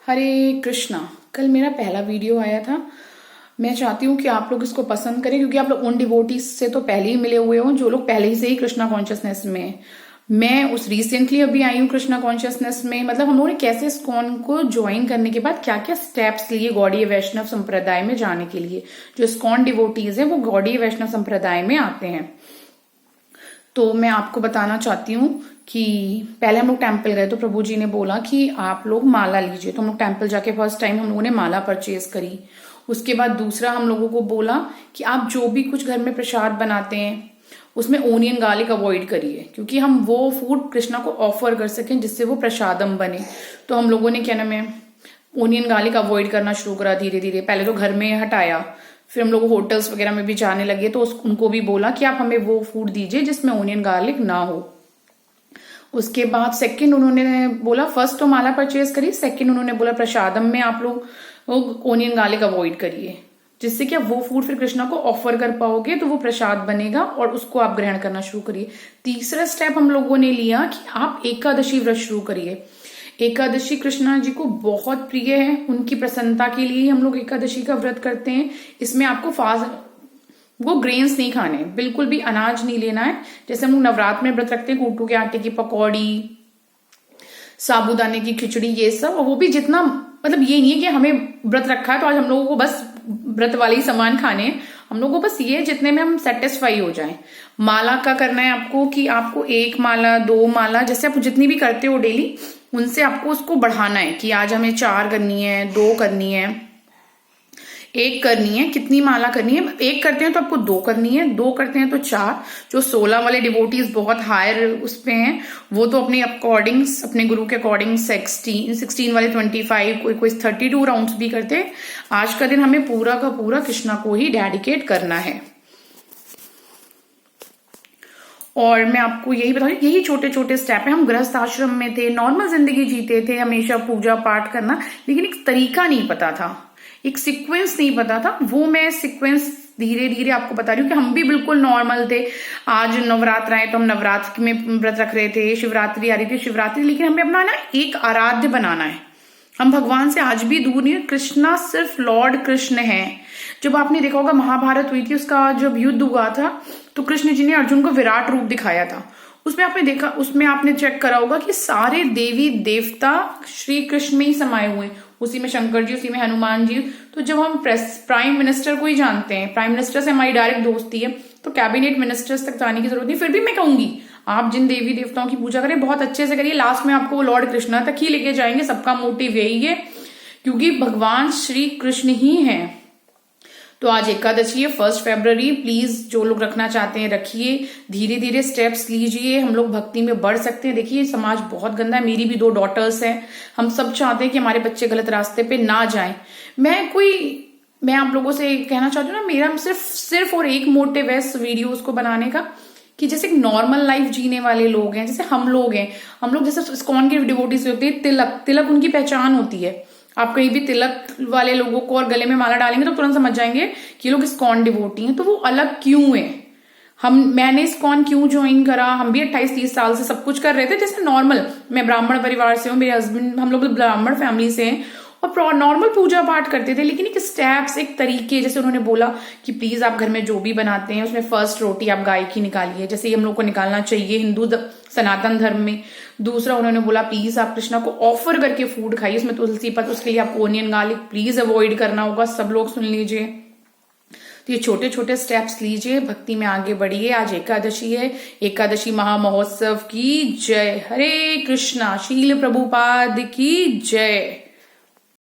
हरे कृष्णा। कल मेरा पहला वीडियो आया था। मैं चाहती हूँ कि आप लोग इसको पसंद करें, क्योंकि आप लोग उन डिवोटीज से तो पहले ही मिले हुए हो जो लोग पहले ही से ही कृष्णा कॉन्शियसनेस में हैं। मैं उस रिसेंटली अभी आई हूँ कृष्णा कॉन्शियसनेस में। मतलब हम लोगों ने कैसे इस्कॉन को ज्वाइन करने के बाद क्या क्या स्टेप्स लिए गौड़ीय वैष्णव संप्रदाय में जाने के लिए। जो इस्कॉन डिवोटीज हैं वो गौड़ीय वैष्णव संप्रदाय में आते हैं। तो मैं आपको बताना चाहती हूँ कि पहले हम लोग टेम्पल गए तो प्रभु जी ने बोला कि आप लोग माला लीजिए। तो हम लोग टेम्पल जाके फर्स्ट टाइम हम लोगों ने माला परचेज करी। उसके बाद दूसरा हम लोगों को बोला कि आप जो भी कुछ घर में प्रसाद बनाते हैं उसमें ओनियन गार्लिक अवॉइड करिए, क्योंकि हम वो फूड कृष्णा को ऑफर कर सकें जिससे वो प्रसादम बने। तो हम लोगों ने क्या नाम है ओनियन गार्लिक अवॉइड करना शुरू करा धीरे धीरे। पहले तो घर में हटाया, फिर हम लोग होटल्स वगैरह में भी जाने लगे तो उनको भी बोला कि आप हमें वो फूड दीजिए जिसमें ओनियन गार्लिक ना हो। उसके बाद सेकंड उन्होंने बोला, फर्स्ट तो माला परचेज करी, सेकंड उन्होंने बोला प्रसादम में आप लोग ओनियन गार्लिक अवॉइड करिए, जिससे कि आप वो फूड फिर कृष्णा को ऑफर कर पाओगे तो वो प्रसाद बनेगा और उसको आप ग्रहण करना शुरू करिए। तीसरा स्टेप हम लोगों ने लिया कि आप एकादशी व्रत शुरू करिए। एकादशी कृष्णा जी को बहुत प्रिय है, उनकी प्रसन्नता के लिए हम लोग एकादशी का व्रत करते हैं। इसमें आपको वो ग्रेन्स नहीं खाने, बिल्कुल भी अनाज नहीं लेना है। जैसे हम लोग नवरात्र में व्रत रखते हैं, कूटू के आटे की पकौड़ी, साबूदाने की खिचड़ी, ये सब। और वो भी जितना, मतलब ये नहीं है कि हमें व्रत रखा है तो आज हम लोगों को बस व्रत वाले ही सामान खाने हैं। हम लोगों को बस ये जितने में हम सेटिस्फाई हो जाएं। माला का करना है आपको कि आपको 1 माला 2 माला, जैसे आप जितनी भी करते हो डेली, उनसे आपको उसको बढ़ाना है कि आज हमें 4 करनी है, 2 करनी है, 1 करनी है। कितनी माला करनी है? 1 करते हैं तो आपको 2 करनी है, 2 करते हैं तो 4। जो 16 वाले डिवोटीज बहुत हायर उस पे हैं वो तो अपने अकॉर्डिंग, अपने गुरु के अकॉर्डिंग 16 वाले 25, कोई 32 राउंड्स भी करते हैं। आज का दिन हमें पूरा का पूरा कृष्णा को ही डेडिकेट करना है। और मैं आपको यही बता रही हूँ, यही छोटे छोटे स्टेप है। हम गृहस्थ आश्रम में थे, नॉर्मल जिंदगी जीते थे, हमेशा पूजा पाठ करना, लेकिन एक तरीका नहीं पता था, एक सीक्वेंस नहीं पता था। वो मैं सीक्वेंस धीरे धीरे आपको बता रही हूँ कि हम भी बिल्कुल नॉर्मल थे। आज नवरात्र आए तो हम नवरात्र में व्रत रख रहे थे, शिवरात्रि आ रही थी शिवरात्रि, लेकिन हमें अपना ना एक आराध्य बनाना है। हम भगवान से आज भी दूर नहीं है। कृष्णा सिर्फ लॉर्ड कृष्ण है। जब आपने देखा होगा महाभारत हुई थी, उसका जब युद्ध हुआ था तो कृष्ण जी ने अर्जुन को विराट रूप दिखाया था। उसमें आपने देखा, उसमें आपने चेक करा होगा कि सारे देवी देवता श्री कृष्ण में ही समाये हुए हैं। उसी में शंकर जी, उसी में हनुमान जी। तो जब हम प्राइम मिनिस्टर को ही जानते हैं, प्राइम मिनिस्टर से हमारी डायरेक्ट दोस्ती है, तो कैबिनेट मिनिस्टर्स तक जाने की जरूरत नहीं। फिर भी मैं कहूंगी आप जिन देवी देवताओं की पूजा करें बहुत अच्छे से करिए। लास्ट में आपको वो लॉर्ड कृष्णा तक ही लेके जाएंगे। सबका मोटिव यही है, क्योंकि भगवान श्री कृष्ण ही हैं। तो आज एकादशी है, 1 फरवरी। प्लीज जो लोग रखना चाहते हैं रखिए, धीरे धीरे स्टेप्स लीजिए। हम लोग भक्ति में बढ़ सकते हैं। देखिए समाज बहुत गंदा है। मेरी भी 2 डॉटर्स हैं। हम सब चाहते हैं कि हमारे बच्चे गलत रास्ते पे ना जाएं। मैं आप लोगों से कहना चाहती हूँ ना, मेरा सिर्फ और एक मोटिव है इस वीडियोस को बनाने का, कि जैसे एक नॉर्मल लाइफ जीने वाले लोग हैं, जैसे हम लोग हैं। हम लोग जैसे इस्कॉन के डिवोटीज होते हैं, तिलक उनकी पहचान होती है। आप कहीं भी तिलक वाले लोगों को और गले में माला डालेंगे तो तुरंत समझ जाएंगे कि ये लोग इस्कॉन डिवोटी हैं। तो वो अलग क्यों है? मैंने इस्कॉन क्यों ज्वाइन करा? हम भी 28-30 साल से सब कुछ कर रहे थे जैसे नॉर्मल। मैं ब्राह्मण परिवार से हूँ, मेरे हस्बैंड, हम लोग ब्राह्मण फैमिली से हैं और नॉर्मल पूजा पाठ करते थे। लेकिन एक स्टेप्स, एक तरीके, जैसे उन्होंने बोला कि प्लीज आप घर में जो भी बनाते हैं उसमें फर्स्ट रोटी आप गाय की निकालिए, जैसे ही हम लोग को निकालना चाहिए हिंदू सनातन धर्म में। दूसरा उन्होंने बोला प्लीज आप कृष्णा को ऑफर करके फूड खाइए, उसमें तुलसी पत्र, उसके लिए आपको ओनियन गार्लिक प्लीज अवॉइड करना होगा। सब लोग सुन लीजिए। तो ये छोटे छोटे स्टेप्स लीजिए, भक्ति में आगे बढ़िए। आज एकादशी है, एकादशी महामहोत्सव की जय। हरे कृष्णा। शील प्रभुपाद की जय।